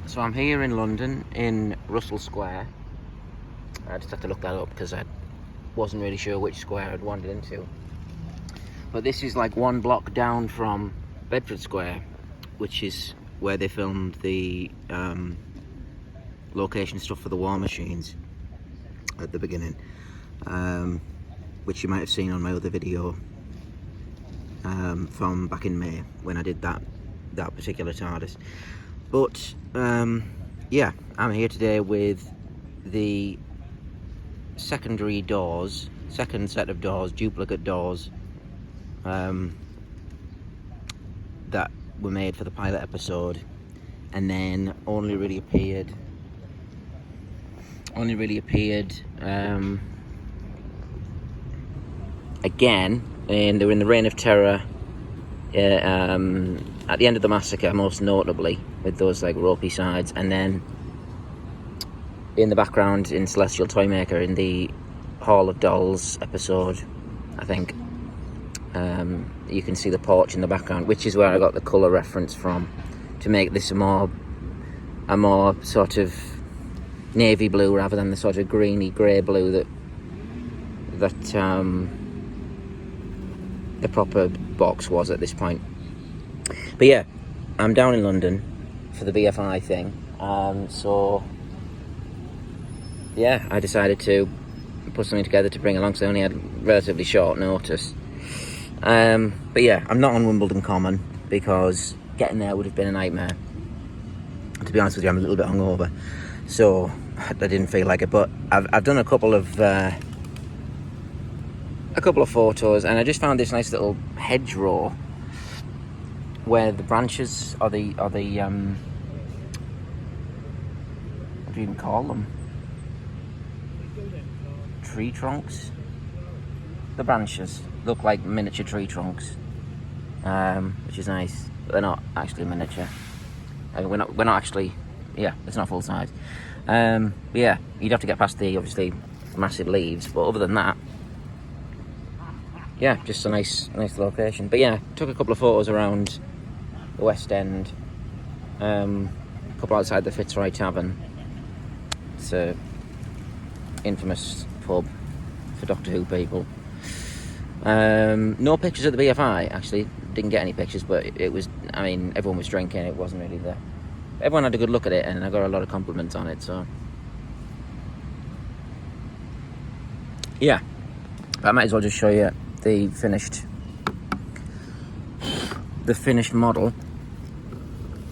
So I'm here in London, in Russell Square. I just had to look that up because I wasn't really sure which square I'd wandered into. But this is like one block down from Bedford Square, which is where they filmed the location stuff for the War Machines at the beginning, which you might have seen on my other video from back in May when I did that particular TARDIS. But yeah, I'm here today with the second set of doors, duplicate doors, that were made for the pilot episode, and then only really appeared again, and they were in the Reign of Terror at the end of the massacre, most notably, with those like ropey sides, and then in the background in Celestial Toymaker in the Hall of Dolls episode, I think. You can see the porch in the background, which is where I got the colour reference from, to make this a more sort of navy blue rather than the sort of greeny grey blue that the proper box was at this point. But yeah, I'm down in London for the BFI thing, so yeah, I decided to put something together to bring along, because I only had relatively short notice. But yeah, I'm not on Wimbledon Common because getting there would have been a nightmare. To be honest with you, I'm a little bit hungover, so I didn't feel like it. But I've done a couple of photos, and I just found this nice little hedgerow where the branches are the what do you even call them? Tree trunks. The branches look like miniature tree trunks, which is nice. But they're not actually miniature. We're not actually. Yeah, it's not full size. But yeah, you'd have to get past the obviously massive leaves. But other than that, yeah, just a nice location. But yeah, took a couple of photos around the West End, a couple outside the Fitzroy Tavern. It's a infamous pub for Doctor Who people. No pictures at the BFI, actually. Didn't get any pictures, but it was, I mean, everyone was drinking. It wasn't really there. Everyone had a good look at it, and I got a lot of compliments on it, so yeah. But I might as well just show you the finished model,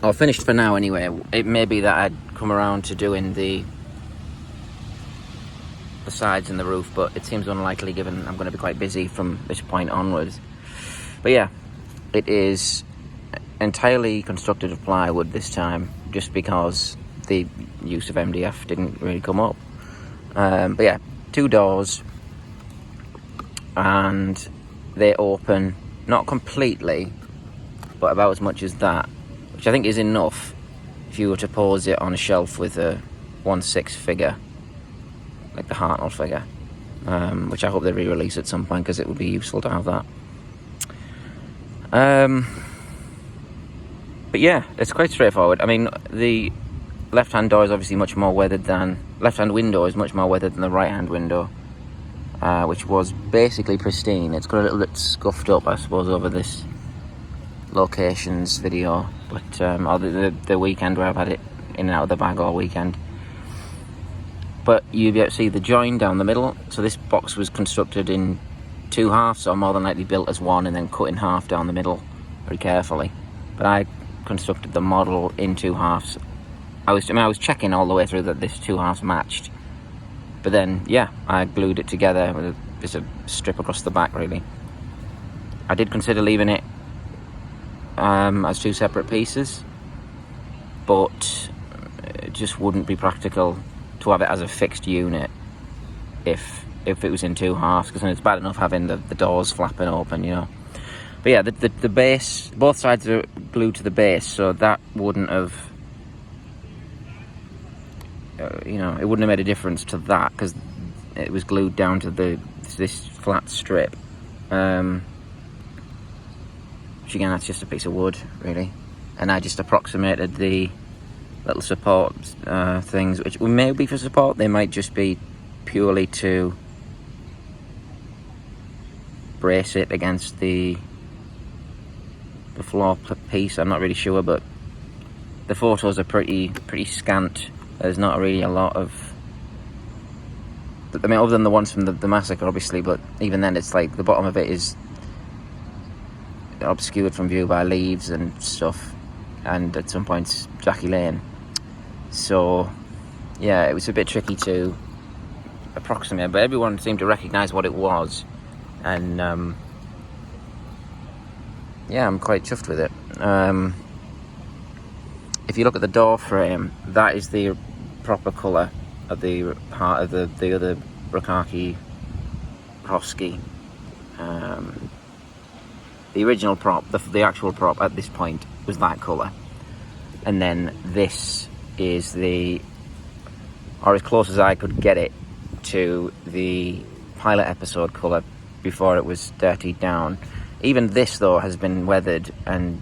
or finished for now anyway. It may be that I'd come around to doing the sides and the roof, but it seems unlikely given I'm going to be quite busy from this point onwards. But yeah, it is entirely constructed of plywood this time, just because the use of MDF didn't really come up. But yeah, 2 doors, and they open not completely, but about as much as that, which I think is enough if you were to pose it on a shelf with a 1/6 figure, like the Hartnell figure, which I hope they re-release at some point, because it would be useful to have that. But yeah, it's quite straightforward. I mean, the left-hand door is obviously much more weathered than... left-hand window is much more weathered than the right-hand window, which was basically pristine. It's got a little bit scuffed up, I suppose, over this locations video, but or the weekend where I've had it in and out of the bag all weekend. But you'll be able to see the join down the middle. So this box was constructed in 2 halves, or more than likely built as one and then cut in half down the middle very carefully. But I constructed the model in 2 halves. I was checking all the way through that this 2 halves matched. But then, yeah, I glued it together with just a strip across the back, really. I did consider leaving it as 2 separate pieces, but it just wouldn't be practical to have it as a fixed unit if it was in 2 halves, because it's bad enough having the doors flapping open, you know. But yeah, the base, both sides are glued to the base, so that wouldn't have, you know, it wouldn't have made a difference to that, because it was glued down to this flat strip. Which again, that's just a piece of wood, really. And I just approximated the little support things, which may be for support, they might just be purely to brace it against the floor piece. I'm not really sure, but the photos are pretty scant. There's not really a lot of, I mean, other than the ones from the massacre, obviously, but even then it's like the bottom of it is obscured from view by leaves and stuff, and at some points Brachacki Lane. So yeah, it was a bit tricky to approximate, but everyone seemed to recognise what it was, and yeah, I'm quite chuffed with it. If you look at the door frame, that is the proper colour of the part of the other Brachacki Brachacki. The original prop, the actual prop at this point was that colour, and then this is or as close as I could get it to the pilot episode colour before it was dirtied down. Even this though has been weathered and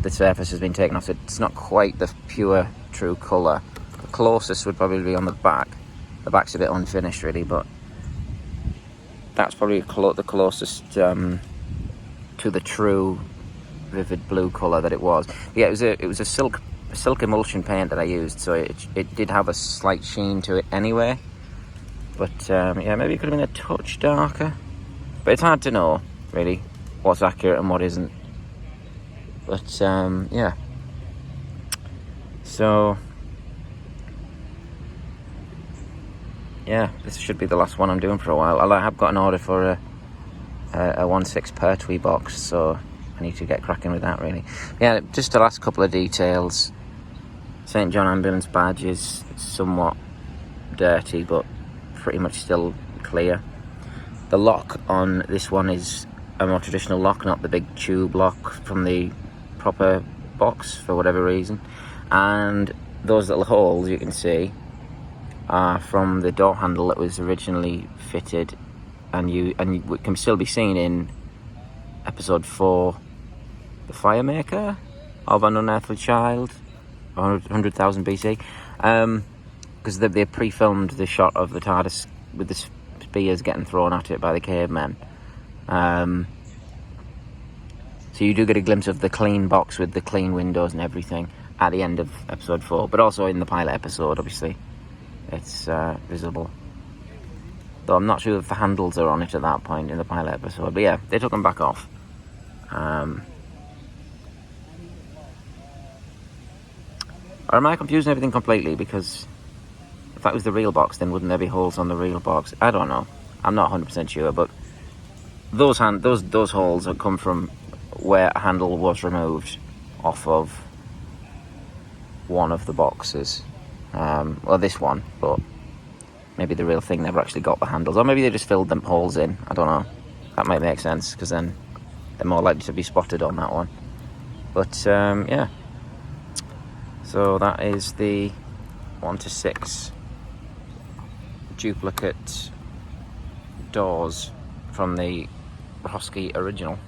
the surface has been taken off, so it's not quite the pure true colour. The closest would probably be on the back. The back's a bit unfinished really, but that's probably the closest to the true vivid blue colour that it was. Yeah, it was a silk emulsion paint that I used, so it did have a slight sheen to it anyway. But yeah, maybe it could have been a touch darker, but it's hard to know really what's accurate and what isn't. But yeah, so yeah, this should be the last one I'm doing for a while. I have got an order for a 1/6 Pertwee box, so I need to get cracking with that really. Yeah, just the last couple of details. St John Ambulance badge is somewhat dirty, but pretty much still clear. The lock on this one is a more traditional lock, not the big tube lock from the proper box for whatever reason. And those little holes you can see are from the door handle that was originally fitted, and it can still be seen in episode 4, The Firemaker of an Unearthly Child, 100,000 BC, because they pre-filmed the shot of the TARDIS with the spears getting thrown at it by the cavemen. So you do get a glimpse of the clean box with the clean windows and everything at the end of episode 4, but also in the pilot episode, obviously, it's visible. Though I'm not sure if the handles are on it at that point in the pilot episode, but yeah, they took them back off. Or am I confusing everything completely? Because if that was the real box, then wouldn't there be holes on the real box? I don't know. I'm not 100% sure, but those holes have come from where a handle was removed off of one of the boxes. Well, this one, but maybe the real thing never actually got the handles, or maybe they just filled them holes in. I don't know. That might make sense, because then they're more likely to be spotted on that one. But yeah, so that is the 1/6 duplicate doors from the Brachacki original.